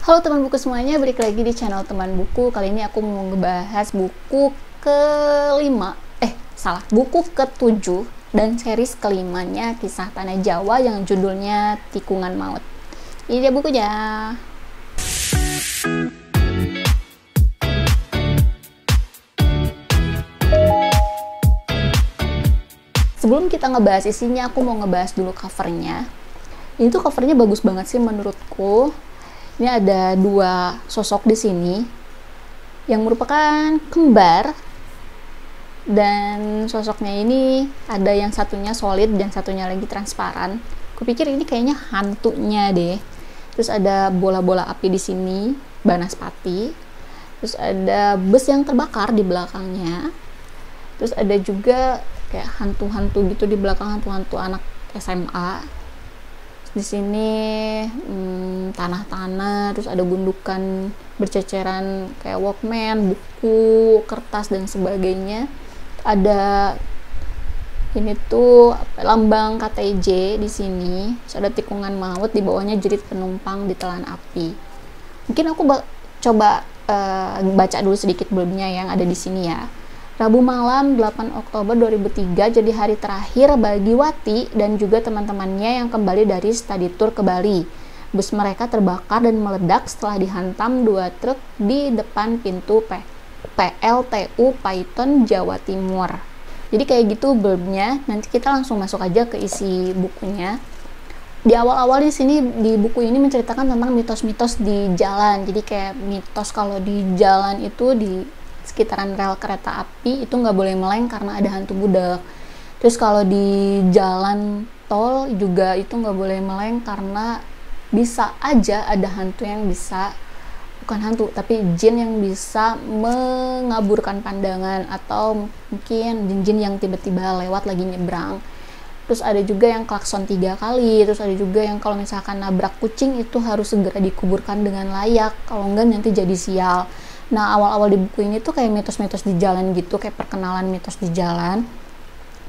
Halo teman buku semuanya, balik lagi di channel teman buku. Kali ini aku mau ngebahas buku buku ke-7 dan series kelimanya Kisah Tanah Jawa yang judulnya Tikungan Maut. Ini dia bukunya. Sebelum kita ngebahas isinya, aku mau ngebahas dulu covernya. Ini tuh covernya bagus banget sih menurutku. Ini ada dua sosok di sini yang merupakan kembar, dan sosoknya ini ada yang satunya solid dan satunya lagi transparan. Kupikir ini kayaknya hantunya deh. Terus ada bola-bola api di sini, banaspati. Terus ada bus yang terbakar di belakangnya. Terus ada juga kayak hantu-hantu gitu di belakang, hantu-hantu anak SMA. Di sini tanah-tanah, terus ada gundukan berceceran kayak Walkman, buku, kertas dan sebagainya. Ada ini tuh lambang KTJ di sini. Terus ada tikungan maut, di bawahnya jerit penumpang ditelan api. Mungkin aku coba baca dulu sedikit blurnya yang ada di sini ya. Rabu malam 8 Oktober 2003 jadi hari terakhir bagi Wati dan juga teman-temannya yang kembali dari study tour ke Bali. Bus mereka terbakar dan meledak setelah dihantam dua truk di depan pintu PLTU Paiton, Jawa Timur. Jadi kayak gitu blurbnya. Nanti kita langsung masuk aja ke isi bukunya. Di awal-awal di sini di buku ini menceritakan tentang mitos-mitos di jalan. Jadi kayak mitos kalau di jalan itu di sekitaran rel kereta api itu nggak boleh meleng karena ada hantu budak. Terus kalau di jalan tol juga itu nggak boleh meleng karena bisa aja ada hantu yang bisa, bukan hantu tapi jin yang bisa mengaburkan pandangan, atau mungkin jin-jin yang tiba-tiba lewat lagi nyebrang. Terus ada juga yang klakson 3 kali. Terus ada juga yang kalau misalkan nabrak kucing itu harus segera dikuburkan dengan layak, kalau enggak nanti jadi sial. Nah, awal-awal di buku ini tuh kayak mitos-mitos di jalan gitu, kayak perkenalan mitos di jalan.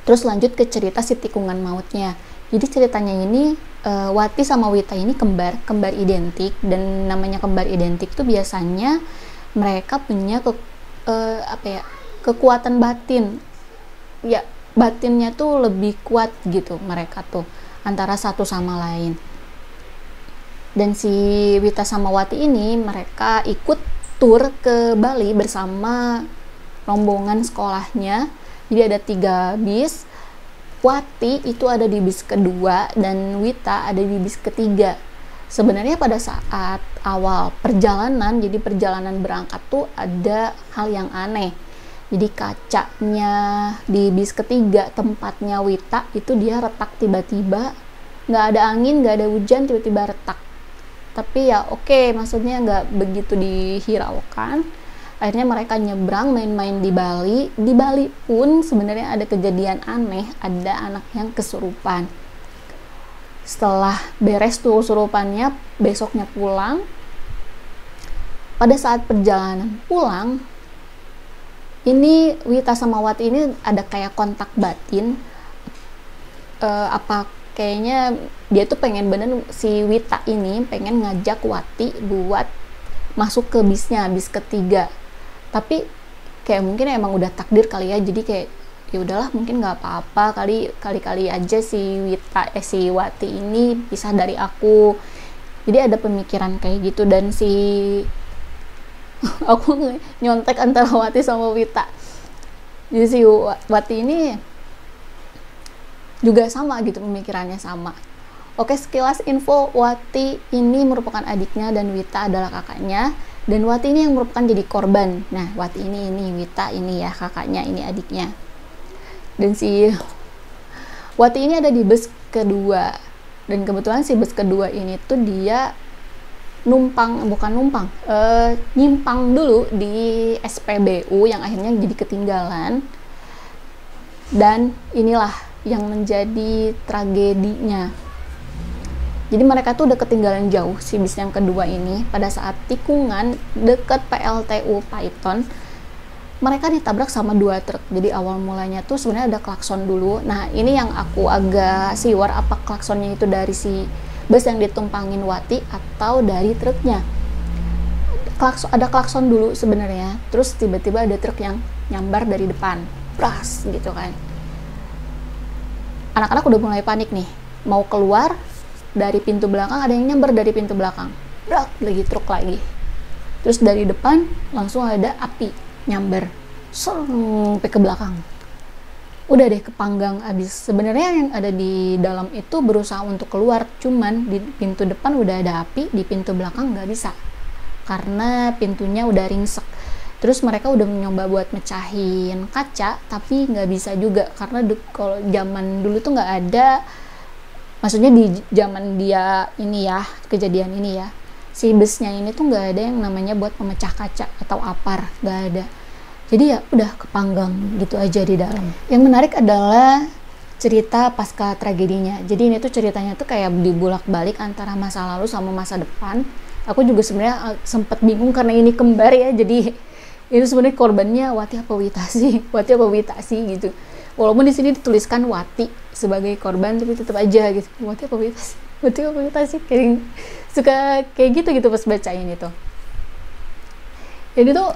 Terus lanjut ke cerita si tikungan mautnya. Jadi ceritanya ini Wati sama Wita ini kembar identik, dan namanya kembar identik tuh biasanya mereka punya kekuatan batin. Ya, batinnya tuh lebih kuat gitu mereka tuh antara satu sama lain. Dan si Wita sama Wati ini mereka ikut tur ke Bali bersama rombongan sekolahnya. Jadi ada 3 bis. Wati itu ada di bis kedua dan Wita ada di bis ketiga. Sebenarnya pada saat awal perjalanan, jadi perjalanan berangkat tuh ada hal yang aneh. Jadi kacanya di bis ketiga tempatnya Wita itu dia retak tiba-tiba, nggak ada angin, nggak ada hujan, tiba-tiba retak. Tapi ya oke, maksudnya nggak begitu dihiraukan. Akhirnya mereka nyebrang main-main di Bali. Di Bali pun sebenarnya ada kejadian aneh, ada anak yang kesurupan. Setelah beres tuh kesurupannya, besoknya pulang. Pada saat perjalanan pulang, ini Wita sama Wati ini ada kayak kontak batin. Kayaknya dia tuh pengen si Wita ini pengen ngajak Wati buat masuk ke bisnya, bis ketiga. Tapi kayak mungkin emang udah takdir kali ya, jadi kayak ya udahlah mungkin nggak apa-apa, kali aja si Wati ini pisah dari aku. Jadi ada pemikiran kayak gitu, dan aku nyontek antara Wati sama Wita. Jadi si Wati ini juga sama gitu, pemikirannya sama. Oke, sekilas info, Wati ini merupakan adiknya dan Wita adalah kakaknya, dan Wati ini yang merupakan jadi korban. Nah, Wati ini Wita ini ya kakaknya, ini adiknya. Dan si Wati ini ada di bus kedua, dan kebetulan si bus kedua ini tuh dia nyimpang dulu di SPBU yang akhirnya jadi ketinggalan. Dan inilah yang menjadi tragedinya. Jadi mereka tuh udah ketinggalan jauh si bis yang kedua ini. Pada saat tikungan dekat PLTU Paiton, mereka ditabrak sama 2 truk. Jadi awal mulanya tuh sebenarnya ada klakson dulu. Nah, ini yang aku agak siwar, apa klaksonnya itu dari si bus yang ditumpangin Wati atau dari truknya. ada klakson dulu sebenarnya, terus tiba-tiba ada truk yang nyambar dari depan, bras gitu kan. Anak-anak udah mulai panik nih, mau keluar dari pintu belakang, ada yang nyambar dari pintu belakang, brak, lagi truk lagi. Terus dari depan langsung ada api nyambar sampai ke belakang. Udah deh kepanggang abis. Sebenarnya yang ada di dalam itu berusaha untuk keluar, cuman di pintu depan udah ada api, di pintu belakang nggak bisa karena pintunya udah ringsek. Terus mereka udah mencoba buat mecahin kaca, tapi nggak bisa juga karena kalau zaman dulu tuh nggak ada, maksudnya di zaman dia ini ya, kejadian ini ya, si busnya ini tuh nggak ada yang namanya buat pemecah kaca atau apar, nggak ada. Jadi ya udah kepanggang gitu aja di dalam. Yang menarik adalah cerita pasca tragedinya. Jadi ini tuh ceritanya tuh kayak dibulak-balik antara masa lalu sama masa depan. Aku juga sebenarnya sempat bingung karena ini kembar ya, jadi itu sebenarnya korbannya Wati apa Wita sih? Wati apa Wita sih gitu. Walaupun di sini dituliskan Wati sebagai korban, tapi tetap aja gitu. Wati apa Wita sih? Wati apa Wita sih? Kayak suka kayak gitu pas bacain itu. Jadi tuh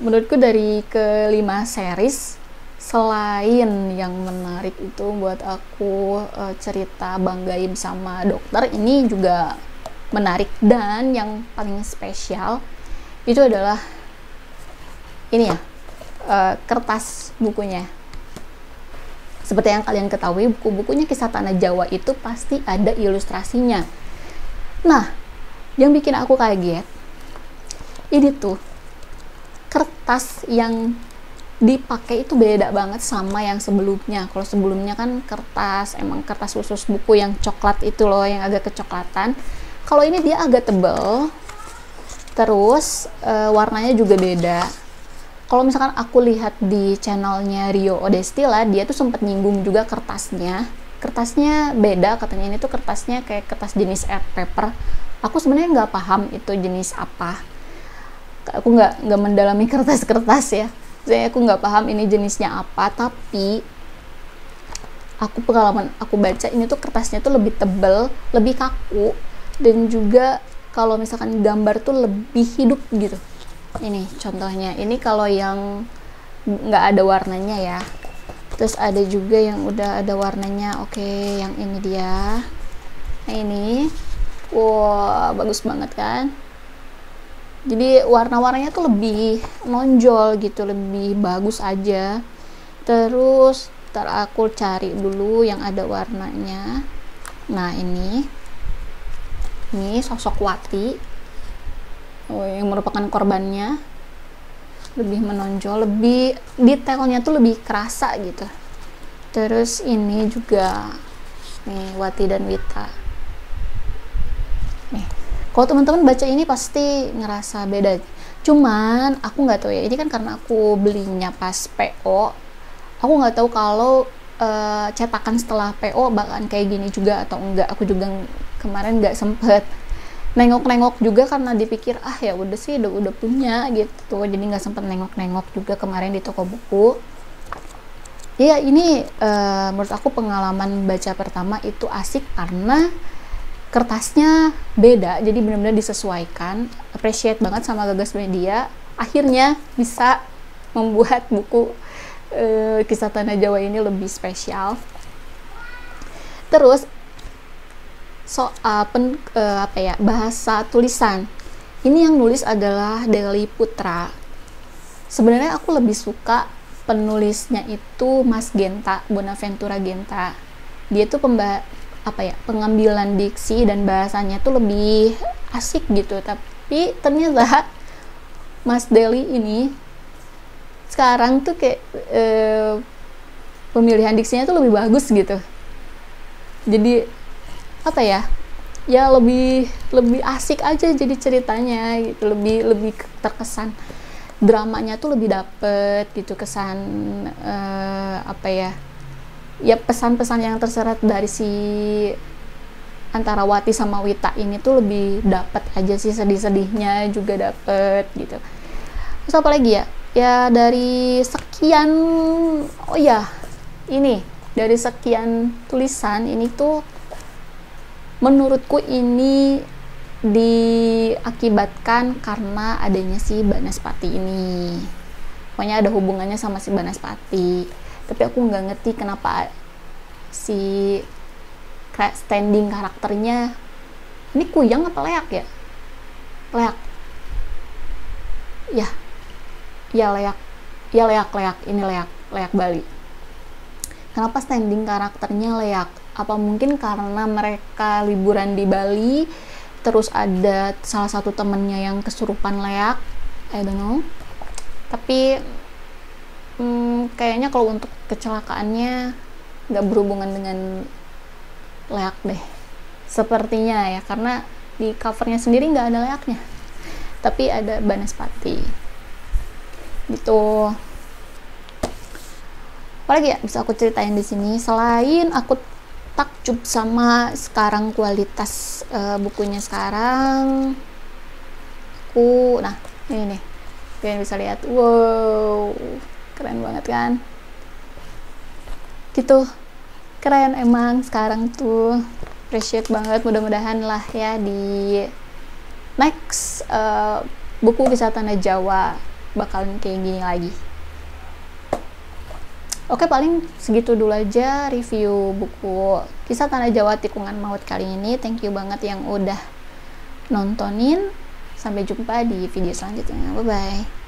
menurutku dari kelima series, selain yang menarik itu buat aku cerita Bang Gaib sama dokter, ini juga menarik. Dan yang paling spesial itu adalah ini ya, kertas bukunya. Seperti yang kalian ketahui, buku-bukunya Kisah Tanah Jawa itu pasti ada ilustrasinya. Nah, yang bikin aku kaget, ini tuh kertas yang dipakai itu beda banget sama yang sebelumnya. Kalau sebelumnya kan kertas, emang kertas khusus buku yang coklat itu loh, yang agak kecoklatan. Kalau ini dia agak tebal, terus warnanya juga beda. Kalau misalkan aku lihat di channelnya Rio Odestila, dia tuh sempat nyinggung juga kertasnya. Kertasnya beda, katanya ini tuh kertasnya kayak kertas jenis art paper. Aku sebenarnya nggak paham itu jenis apa. Aku nggak mendalami kertas-kertas ya. Saya aku nggak paham ini jenisnya apa, tapi pengalaman aku baca ini tuh kertasnya tuh lebih tebal, lebih kaku, dan juga kalau misalkan gambar tuh lebih hidup gitu. Ini contohnya, ini kalau yang nggak ada warnanya ya. Terus ada juga yang udah ada warnanya. Oke, yang ini dia. Nah ini, wow, bagus banget kan. Jadi warna-warnanya tuh lebih nonjol gitu, lebih bagus aja. Terus ntar aku cari dulu yang ada warnanya. Nah ini sosok Wati, yang merupakan korbannya, lebih menonjol, lebih detailnya tuh lebih kerasa gitu. Terus ini juga nih Wati dan Wita. Nih, kalau teman-teman baca ini pasti ngerasa beda. Cuman aku nggak tahu ya, ini kan karena aku belinya pas PO, aku nggak tahu kalau cetakan setelah PO bakalan kayak gini juga atau enggak. Aku juga kemarin nggak sempet nengok-nengok juga karena dipikir ya udah sih udah punya gitu, jadi nggak sempet nengok-nengok juga kemarin di toko buku. Ya ini menurut aku pengalaman baca pertama itu asik karena kertasnya beda, jadi benar-benar disesuaikan. Appreciate banget sama Gagas Media, akhirnya bisa membuat buku Kisah Tanah Jawa ini lebih spesial. Terus soal bahasa tulisan, ini yang nulis adalah Deli Putra. Sebenarnya aku lebih suka penulisnya itu Mas Genta, Bonaventura Genta. Dia tuh pengambilan diksi dan bahasanya tuh lebih asik gitu. Tapi ternyata Mas Deli ini sekarang tuh kayak pemilihan diksinya tuh lebih bagus gitu. Jadi ya lebih asik aja jadi ceritanya gitu, lebih terkesan, dramanya tuh lebih dapet gitu, kesan ya pesan-pesan yang terserat dari si antara Wati sama Wita ini tuh lebih dapet aja sih, sedih-sedihnya juga dapet gitu. Terus apa lagi ya dari sekian dari sekian tulisan ini tuh menurutku ini diakibatkan karena adanya si Banaspati ini. Pokoknya ada hubungannya sama si Banaspati. Tapi aku nggak ngerti kenapa si standing karakternya ini Kuyang apa Leak ya? Leak. Ya Leak. Ya Leak. Ini Leak Bali. Kenapa standing karakternya Leak? Apa mungkin karena mereka liburan di Bali, terus ada salah satu temennya yang kesurupan Leak? I don't know. Tapi kayaknya kalau untuk kecelakaannya nggak berhubungan dengan Leak deh. Sepertinya ya, karena di covernya sendiri nggak ada Leaknya. Tapi ada Banaspati. Gitu. Apalagi ya bisa aku ceritain di sini selain aku takjub sama sekarang kualitas bukunya sekarang. Nah ini nih, kalian bisa lihat, wow, keren banget kan? Gitu, keren emang sekarang tuh, appreciate banget. Mudah-mudahan lah ya di next buku Kisah Tanah Jawa bakalan kayak gini lagi. Oke, paling segitu dulu aja review buku Kisah Tanah Jawa Tikungan Maut kali ini. Thank you banget yang udah nontonin. Sampai jumpa di video selanjutnya. Bye-bye.